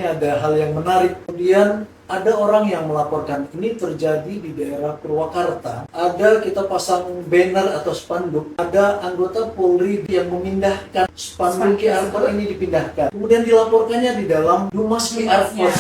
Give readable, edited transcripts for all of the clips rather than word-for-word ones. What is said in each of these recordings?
Ada hal yang menarik. Kemudian ada orang yang melaporkan ini terjadi di daerah Purwakarta. Ada kita pasang banner atau spanduk. Ada anggota Polri yang memindahkan spanduk QR code ini dipindahkan. Kemudian dilaporkannya di dalam Humas QR code.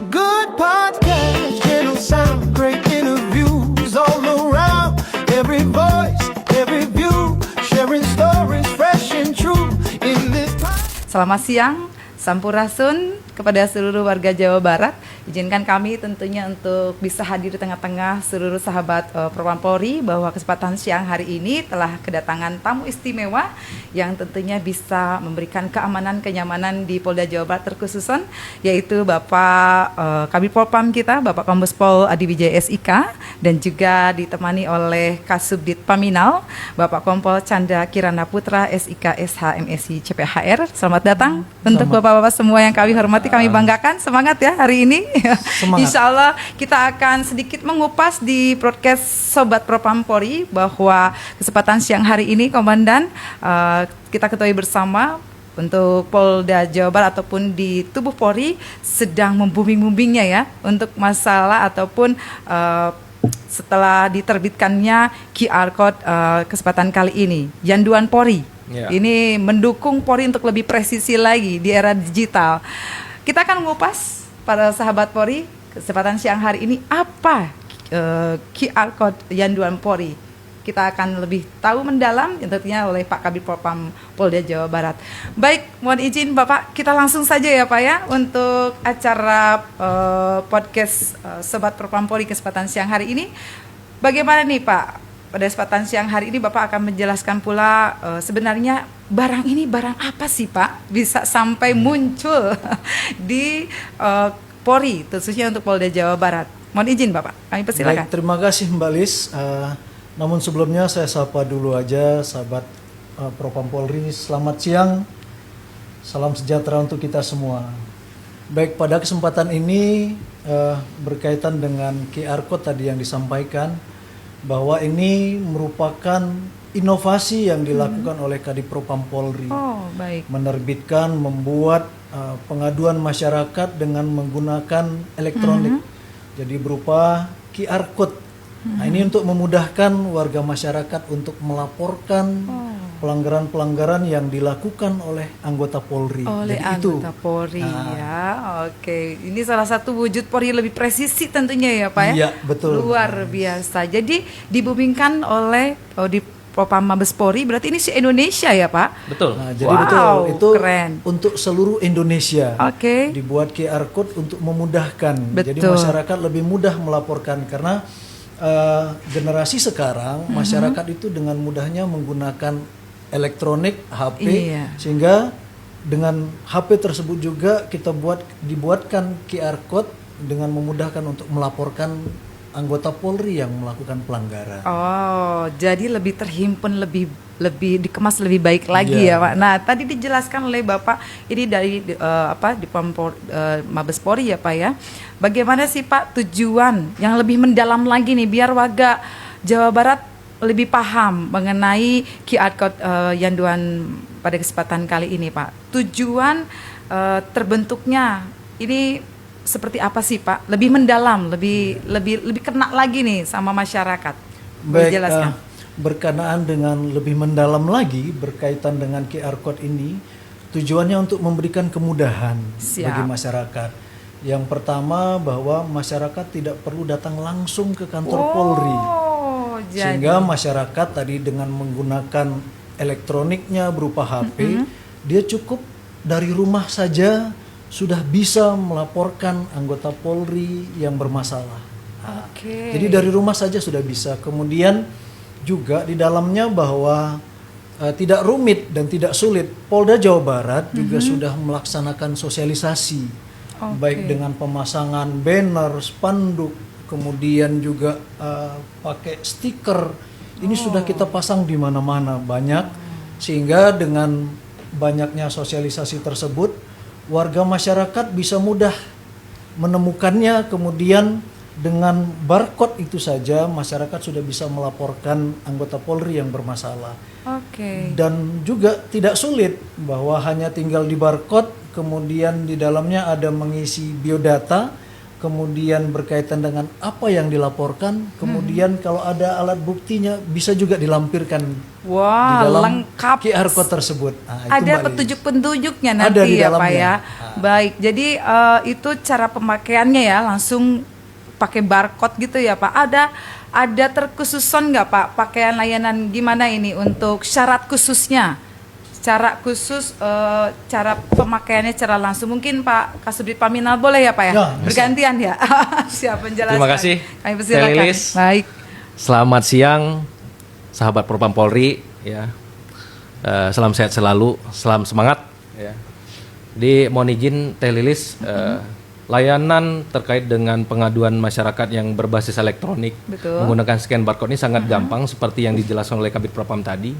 Good podcast, gentle sound, great interviews all around. Every voice, every view, sharing stories fresh and true in this time. Selamat siang, Sampurasun kepada seluruh warga Jawa Barat. Izinkan kami tentunya untuk bisa hadir di tengah-tengah seluruh sahabat Propam Polri bahwa kesempatan siang hari ini telah kedatangan tamu istimewa yang tentunya bisa memberikan keamanan, kenyamanan di Polda Jawa Barat terkhususan, yaitu Bapak Kabid Propam kita, Bapak Kombes Pol Adi Wijaya SIK, dan juga ditemani oleh Kasubdit Paminal, Bapak Kompol Chandra Kirana Putra SIK SH MSI CPHR. Selamat datang untuk Bapak-Bapak semua yang kami hormati, kami banggakan. Semangat ya hari ini. Insya Allah kita akan sedikit mengupas di broadcast Sobat Propam Polri bahwa kesempatan siang hari ini Komandan kita ketahui bersama untuk Polda Jawa Barat ataupun di tubuh Polri sedang membooming-boomingnya ya untuk masalah ataupun setelah diterbitkannya QR Code kesempatan kali ini Yanduan Polri. Ini mendukung Polri untuk lebih presisi lagi di era digital. Kita akan mengupas para sahabat Polri kesempatan siang hari ini apa QR Code Yanduan Polri. Kita akan lebih tahu mendalam tentunya oleh Pak Kabid Propam Polda Jawa Barat. Baik, mohon izin Bapak, kita langsung saja ya Pak ya untuk acara podcast Sobat Propam Polri kesempatan siang hari ini. Bagaimana nih Pak? Pada kesempatan siang hari ini Bapak akan menjelaskan pula sebenarnya barang ini barang apa sih Pak bisa sampai muncul di Polri, khususnya untuk Polda Jawa Barat. Mohon izin Bapak, kami persilakan. Baik, terima kasih Mbak Lis. Namun sebelumnya saya sapa dulu aja sahabat Propam Polri. Selamat siang, salam sejahtera untuk kita semua. Baik, pada kesempatan ini berkaitan dengan QR Code tadi yang disampaikan, bahwa ini merupakan inovasi yang dilakukan oleh Kadif Propam Polri. Baik. Menerbitkan, membuat pengaduan masyarakat dengan menggunakan elektronik. Jadi berupa QR Code. Nah, ini untuk memudahkan warga masyarakat untuk melaporkan pelanggaran-pelanggaran yang dilakukan oleh anggota Polri. Oleh jadi anggota itu. Polri ya. Oke, ini salah satu wujud Polri lebih presisi tentunya ya Pak ya. Iya, betul. Luar biasa. Jadi diboomingkan oleh di Propam Mabes Polri, berarti ini se-Indonesia ya Pak? Betul. Nah, jadi Wow, betul itu keren. untuk seluruh Indonesia. Oke. Dibuat QR Code untuk memudahkan. Jadi Betul. masyarakat lebih mudah melaporkan karena generasi sekarang masyarakat itu dengan mudahnya menggunakan elektronik HP, Iya. sehingga dengan HP tersebut juga dibuatkan QR Code dengan memudahkan untuk melaporkan anggota Polri yang melakukan pelanggaran. Oh, jadi lebih terhimpun, lebih dikemas lebih baik lagi Iya. ya Pak. Nah, tadi dijelaskan oleh Bapak ini dari di Mabes Polri ya Pak ya. Bagaimana sih Pak tujuan yang lebih mendalam lagi nih biar warga Jawa Barat lebih paham mengenai QR Code Yanduan pada kesempatan kali ini Pak. Tujuan terbentuknya ini seperti apa sih Pak? Lebih mendalam, lebih kena lagi nih sama masyarakat. Baik, Jelaskan. berkenaan dengan lebih mendalam lagi berkaitan dengan QR Code ini, tujuannya untuk memberikan kemudahan bagi masyarakat. Yang pertama bahwa masyarakat tidak perlu datang langsung ke kantor Polri. Sehingga masyarakat tadi dengan menggunakan elektroniknya berupa HP, dia cukup dari rumah saja sudah bisa melaporkan anggota Polri yang bermasalah. Jadi dari rumah saja sudah bisa. Kemudian juga di dalamnya bahwa tidak rumit dan tidak sulit. Polda Jawa Barat juga sudah melaksanakan sosialisasi, baik dengan pemasangan banner, spanduk, kemudian juga pakai stiker. Ini sudah kita pasang di mana-mana banyak, sehingga dengan banyaknya sosialisasi tersebut warga masyarakat bisa mudah menemukannya, kemudian dengan barcode itu saja masyarakat sudah bisa melaporkan anggota Polri yang bermasalah. Oke. Dan juga tidak sulit bahwa hanya tinggal di barcode, kemudian di dalamnya ada mengisi biodata, kemudian berkaitan dengan apa yang dilaporkan, kemudian kalau ada alat buktinya bisa juga dilampirkan di Wah, dalam lengkap. QR code tersebut. Nah, itu Ada Mbak Lili. petunjuk-petunjuknya Ada nanti di ya Pak dalamnya. ya. Baik, jadi itu cara pemakaiannya ya, langsung pakai barcode gitu ya Pak. Ada terkhususan nggak Pak pakaian layanan gimana ini untuk syarat khususnya? Cara khusus, cara pemakaiannya secara langsung. Mungkin Pak Kasubdit Paminal boleh ya Pak ya? Ya, bisa. Bergantian ya. Siap menjelaskan. Terima kasih, Kami persilakan. Telilis. Baik. Selamat siang, sahabat Propam Polri. Ya, salam sehat selalu, salam semangat. Ya. Di mohon izin Teh Lilis, layanan terkait dengan pengaduan masyarakat yang berbasis elektronik Betul. menggunakan scan barcode ini sangat gampang seperti yang dijelaskan oleh Kabid Propam tadi.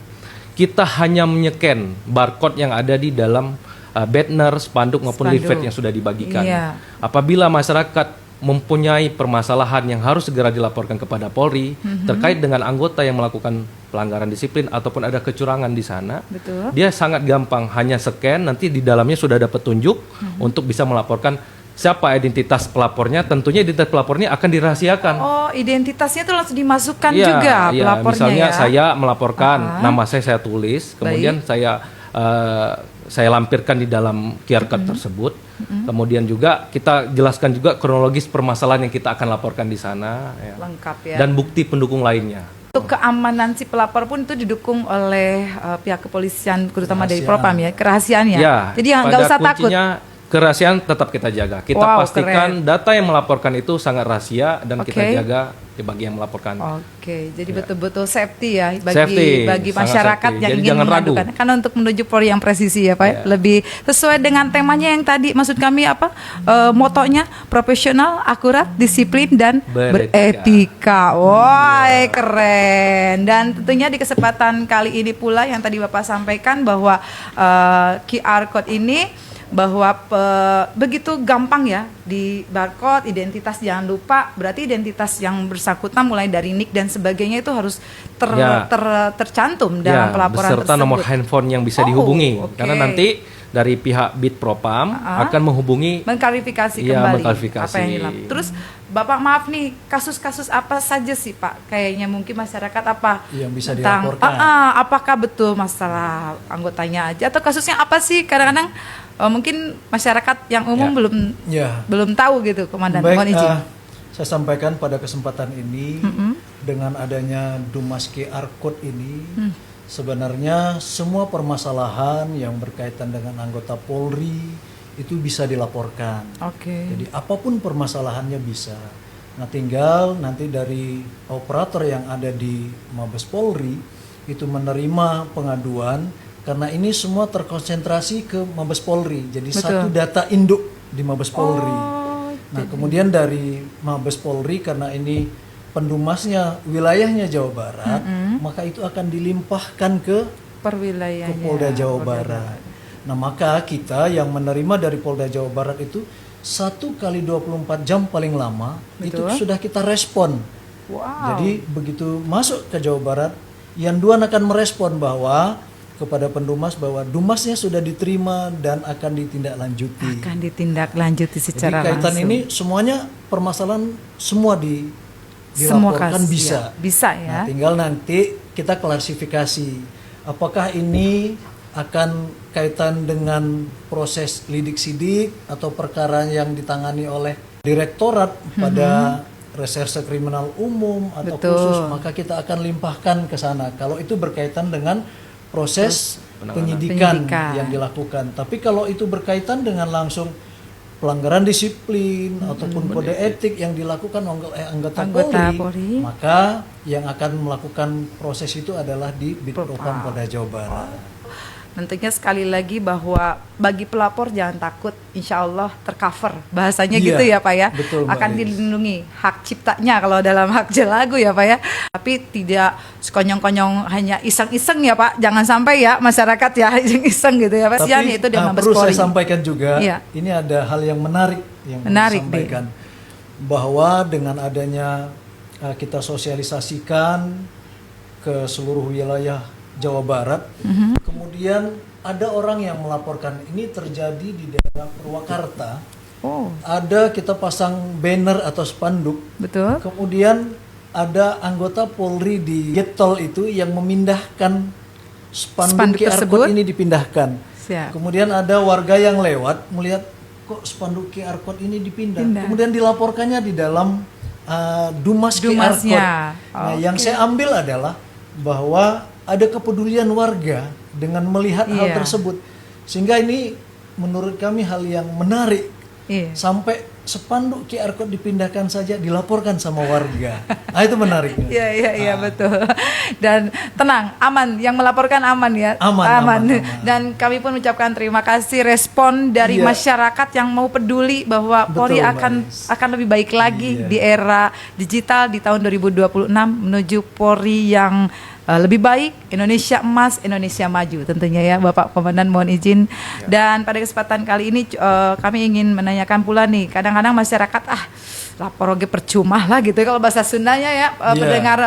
Kita hanya menyeken barcode yang ada di dalam banner, spanduk maupun Spanduk. leaflet yang sudah dibagikan. Iya. Apabila masyarakat mempunyai permasalahan yang harus segera dilaporkan kepada Polri terkait dengan anggota yang melakukan pelanggaran disiplin ataupun ada kecurangan di sana, Betul. dia sangat gampang, hanya scan, nanti di dalamnya sudah ada petunjuk untuk bisa melaporkan siapa identitas pelapornya. Tentunya identitas pelapornya akan dirahasiakan. Oh, identitasnya itu langsung dimasukkan Iya, juga iya. pelapornya Misalnya ya. saya melaporkan, nama saya tulis, kemudian saya lampirkan di dalam QR code tersebut. Kemudian juga kita jelaskan juga kronologis permasalahan yang kita akan laporkan di sana, ya. Lengkap ya. Dan bukti pendukung lainnya. Untuk keamanan si pelapor pun itu didukung oleh pihak kepolisian, terutama dari Kerahasiaan. Propam ya, kerahasiaannya. Ya, Jadi nggak pada usah takut. kuncinya kerahasiaan tetap kita jaga. Kita Wow, pastikan data yang melaporkan itu sangat rahasia dan kita Oke. jaga bagi yang melaporkan. Oke, jadi betul-betul safety ya bagi Safety, bagi sangat masyarakat safety. yang Jadi ingin jangan ragu. mengadukan. Karena untuk menuju Polri yang presisi ya Pak, Ya. lebih sesuai dengan temanya yang tadi. Maksud kami apa? Motonya profesional, akurat, disiplin dan beretika. Wah, keren. Dan tentunya di kesempatan kali ini pula yang tadi Bapak sampaikan bahwa QR code ini bahwa begitu gampang ya di barcode, identitas jangan lupa, berarti identitas yang bersangkutan mulai dari NIK dan sebagainya itu harus Ya. tercantum dalam pelaporan beserta tersebut. nomor handphone yang bisa Oh, dihubungi. oke. Karena nanti dari pihak Bid Propam akan menghubungi. Mengklarifikasi Iya, kembali mengklarifikasi. apa yang hilang. Terus Bapak maaf nih, kasus-kasus apa saja sih Pak? Kayaknya mungkin masyarakat apa Yang bisa tentang dilaporkan. apakah betul masalah anggotanya aja atau kasusnya apa sih? Kadang-kadang mungkin masyarakat yang umum Ya. belum tahu gitu, Komandan. Baik, Mohon izin. saya sampaikan pada kesempatan ini dengan adanya Dumas QR Code ini, sebenarnya semua permasalahan yang berkaitan dengan anggota Polri itu bisa dilaporkan. Oke. Jadi apapun permasalahannya bisa. Nah, tinggal nanti dari operator yang ada di Mabes Polri itu menerima pengaduan, karena ini semua terkonsentrasi ke Mabes Polri. Jadi Betul. satu data induk di Mabes Polri. Oh, Nah, kemudian dari Mabes Polri, karena ini pendumasnya wilayahnya Jawa Barat, maka itu akan dilimpahkan ke perwilayahnya. Polda Jawa Barat. Nah, maka kita yang menerima dari Polda Jawa Barat itu 1x24 jam paling lama itu Betul. sudah kita respon. Wow. Jadi begitu masuk ke Jawa Barat, Yanduan akan merespon bahwa kepada pendumas bahwa dumasnya sudah diterima dan akan ditindaklanjuti. Akan ditindaklanjuti Jadi secara kaitan langsung. ini semuanya permasalahan semua Semua dilaporkan kasus, bisa. ya. Bisa ya. Nah, tinggal nanti kita klasifikasi apakah ini akan kaitan dengan proses lidik sidik atau perkara yang ditangani oleh direktorat pada reserse kriminal umum atau Betul. khusus, maka kita akan limpahkan ke sana kalau itu berkaitan dengan proses penyidikan yang dilakukan. Tapi kalau itu berkaitan dengan langsung pelanggaran disiplin ataupun kode etik yang dilakukan oleh anggota Polri, maka yang akan melakukan proses itu adalah di Bid Propam Polda Jawa Barat. tentunya sekali lagi bahwa bagi pelapor jangan takut, insya Allah tercover bahasanya Iya, gitu ya Pak ya, betul, Mbak akan Lis. dilindungi hak ciptanya kalau dalam hak lagu ya Pak ya, tapi tidak sekonyong-konyong hanya iseng-iseng ya Pak, jangan sampai ya masyarakat ya iseng-iseng gitu ya Pak. Kasihan itu dengan Mabes perlu saya Polri. sampaikan juga, Iya. ini ada hal yang menarik yang perlu Menarik, disampaikan, bahwa dengan adanya kita sosialisasikan ke seluruh wilayah Jawa Barat, kemudian ada orang yang melaporkan ini terjadi di daerah Purwakarta, Oh, ada kita pasang banner atau spanduk, betul. kemudian ada anggota Polri di gate tol itu yang memindahkan spanduk Spanduk QR tersebut? code ini dipindahkan. Siap. Kemudian ada warga yang lewat melihat kok spanduk QR code ini dipindah. Kemudian dilaporkannya di dalam Dumas QR code. Dumasnya. Nah, yang saya ambil adalah bahwa ada kepedulian warga dengan melihat hal Iya. tersebut. Sehingga ini menurut kami hal yang menarik. Iya. Sampai spanduk QR code dipindahkan saja dilaporkan sama warga. Nah, itu menariknya. Iya betul. Dan tenang, aman. Yang melaporkan aman ya. Aman. Dan kami pun mengucapkan terima kasih respon dari Iya. masyarakat yang mau peduli bahwa Betul, Polri Mbak Lis. akan lebih baik lagi Iya. di era digital di tahun 2026 menuju Polri yang lebih baik, Indonesia emas, Indonesia maju tentunya ya Bapak Komandan, mohon izin. Dan pada kesempatan kali ini kami ingin menanyakan pula nih, kadang-kadang masyarakat lapor oge percuma lah gitu kalau bahasa Sundanya ya, pendengar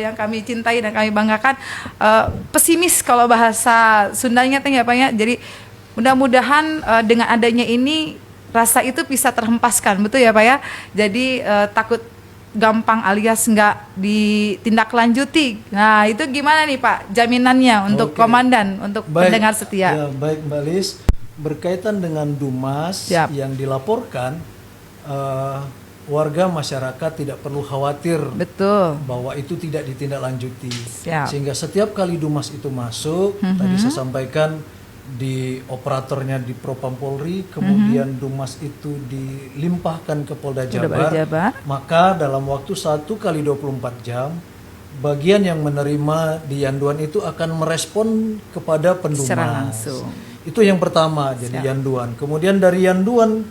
yang kami cintai dan kami banggakan, pesimis kalau bahasa Sundanya teh ya Pak ya. Jadi mudah-mudahan dengan adanya ini rasa itu bisa terhempaskan, betul ya Pak ya. Jadi takut gampang alias nggak ditindaklanjuti. Nah itu gimana nih Pak jaminannya untuk Oke. Komandan, untuk pendengar setia? Ya, baik Mbak Lis, berkaitan dengan Dumas Siap. yang dilaporkan, warga masyarakat tidak perlu khawatir Betul. bahwa itu tidak ditindaklanjuti. Siap. Sehingga setiap kali Dumas itu masuk, tadi saya sampaikan di operatornya di Propam Polri, kemudian Dumas itu dilimpahkan ke Polda Jabar, Jabar. maka dalam waktu 1 kali 24 jam, bagian yang menerima di Yanduan itu akan merespon kepada pendumas. Secara langsung. Itu yang pertama, jadi Yanduan. Kemudian dari Yanduan,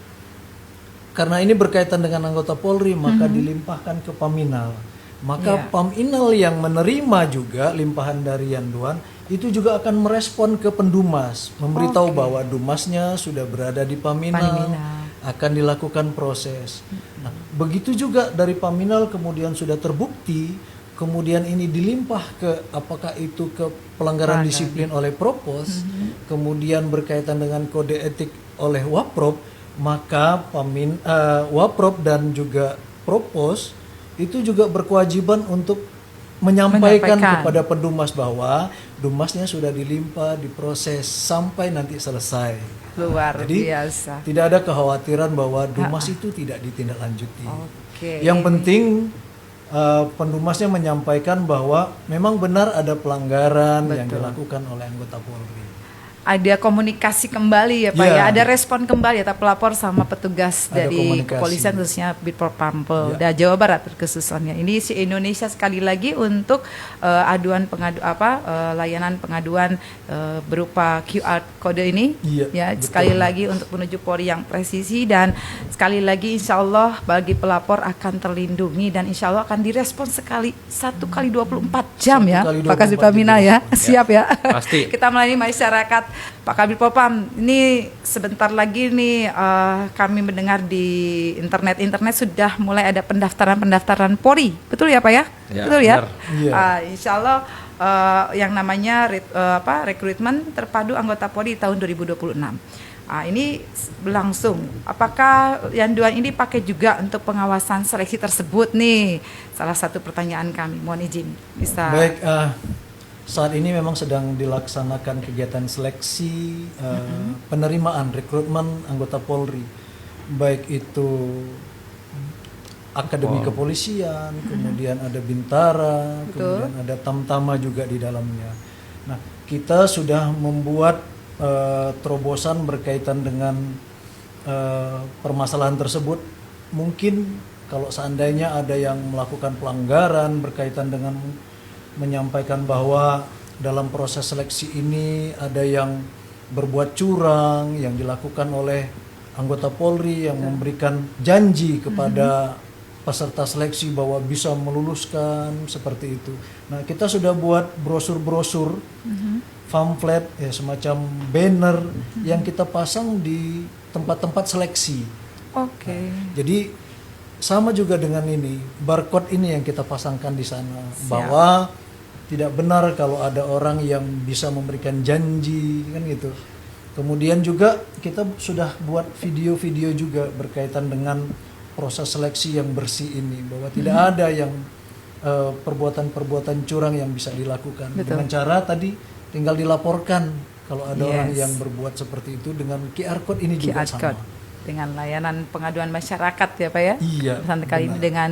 karena ini berkaitan dengan anggota Polri, maka dilimpahkan ke Paminal. Maka Paminal yang menerima juga limpahan dari Yanduan itu juga akan merespon ke pendumas, memberitahu bahwa dumasnya sudah berada di Paminal, akan dilakukan proses. Nah, begitu juga dari Paminal kemudian sudah terbukti, kemudian ini dilimpah ke apakah itu ke pelanggaran disiplin oleh Propos, kemudian berkaitan dengan kode etik oleh Waprop, maka Waprop dan juga Propos itu juga berkewajiban untuk menyampaikan kepada pendumas bahwa dumasnya sudah dilimpah, diproses sampai nanti selesai. Luar Jadi biasa. tidak ada kekhawatiran bahwa dumas itu tidak ditindaklanjuti. Oke. Yang penting pendumasnya menyampaikan bahwa memang benar ada pelanggaran yang dilakukan oleh anggota Polri. Ada komunikasi kembali ya Pak ya, ada respon kembali ya pelapor sama petugas Ada dari komunikasi. kepolisian khususnya Bitpropam Polda Jawa Barat khususnya. Ini si Indonesia sekali lagi untuk layanan pengaduan berupa QR kode ini ya, betul. sekali lagi untuk menuju Polri yang presisi, dan sekali lagi insya Allah bagi pelapor akan terlindungi dan insya Allah akan direspon 1 kali 24 jam ya 1 kali Pak Kasih 24 Pamina ya. Siap ya. Pasti. Kita melayani masyarakat. Pak Kabid Propam, ini sebentar lagi nih kami mendengar di internet sudah mulai ada pendaftaran Polri, betul ya Pak ya? Ya, Betul ya? benar. Iya. Insya Allah yang namanya rekrutmen terpadu anggota Polri tahun 2026. Ini berlangsung. Apakah Yanduan ini pakai juga untuk pengawasan seleksi tersebut nih? Salah satu pertanyaan kami. Mohon izin bisa. Baik, saat ini memang sedang dilaksanakan kegiatan seleksi penerimaan rekrutmen anggota Polri, baik itu Akademi Kepolisian, kemudian ada Bintara, kemudian ada Tamtama juga di dalamnya. Nah, kita sudah membuat terobosan berkaitan dengan permasalahan tersebut. Mungkin kalau seandainya ada yang melakukan pelanggaran berkaitan dengan menyampaikan bahwa dalam proses seleksi ini ada yang berbuat curang yang dilakukan oleh anggota Polri yang memberikan janji kepada peserta seleksi bahwa bisa meluluskan seperti itu. Nah, kita sudah buat brosur-brosur, pamflet, ya semacam banner yang kita pasang di tempat-tempat seleksi. Oke. Jadi sama juga dengan ini, barcode ini yang kita pasangkan di sana Siap. bahwa tidak benar kalau ada orang yang bisa memberikan janji kan gitu. Kemudian juga kita sudah buat video-video juga berkaitan dengan proses seleksi yang bersih ini bahwa tidak ada yang perbuatan-perbuatan curang yang bisa dilakukan. Betul. Dengan cara tadi tinggal dilaporkan kalau ada orang Yes. yang berbuat seperti itu dengan QR code ini juga QR sama. code dengan layanan pengaduan masyarakat ya Pak ya. Iya, Sampai kali ini benar. dengan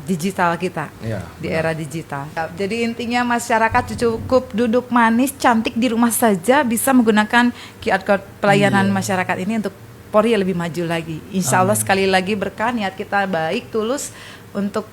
digital kita. Iya, Di era digital. Jadi intinya masyarakat cukup duduk manis cantik di rumah saja bisa menggunakan QR code pelayanan masyarakat ini untuk Polri yang lebih maju lagi. Insya Allah sekali lagi berkah niat kita baik tulus untuk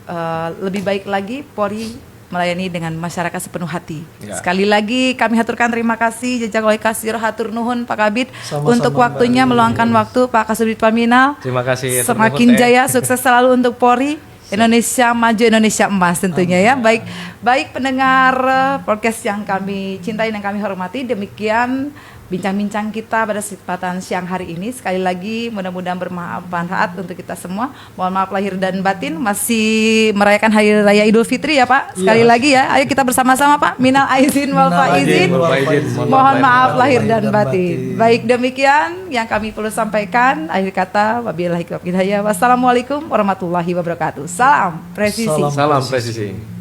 lebih baik lagi Polri melayani dengan masyarakat sepenuh hati. Ya. Sekali lagi kami haturkan terima kasih jazakallahu khairan hatur nuhun Pak Kabid Sama-sama, untuk waktunya Mbak. meluangkan waktu Pak Kasubdit Paminal. Terima kasih. Semakin jaya, sukses selalu untuk Polri. Indonesia maju, Indonesia emas tentunya ya. Baik pendengar podcast yang kami cintai dan kami hormati. Demikian bincang-bincang kita pada kesempatan siang hari ini. Sekali lagi mudah-mudahan bermanfaat untuk kita semua. Mohon maaf lahir dan batin, masih merayakan Hari Raya Idul Fitri ya Pak. Sekali lagi ya, ayo kita bersama-sama Pak. Minal aizin wal faizin. Mohon maaf lahir dan batin. Baik demikian yang kami perlu sampaikan. Akhir kata, wabillahi taufiq wal hidayah. Wassalamualaikum warahmatullahi wabarakatuh. Salam presisi. Salam. Salam presisi.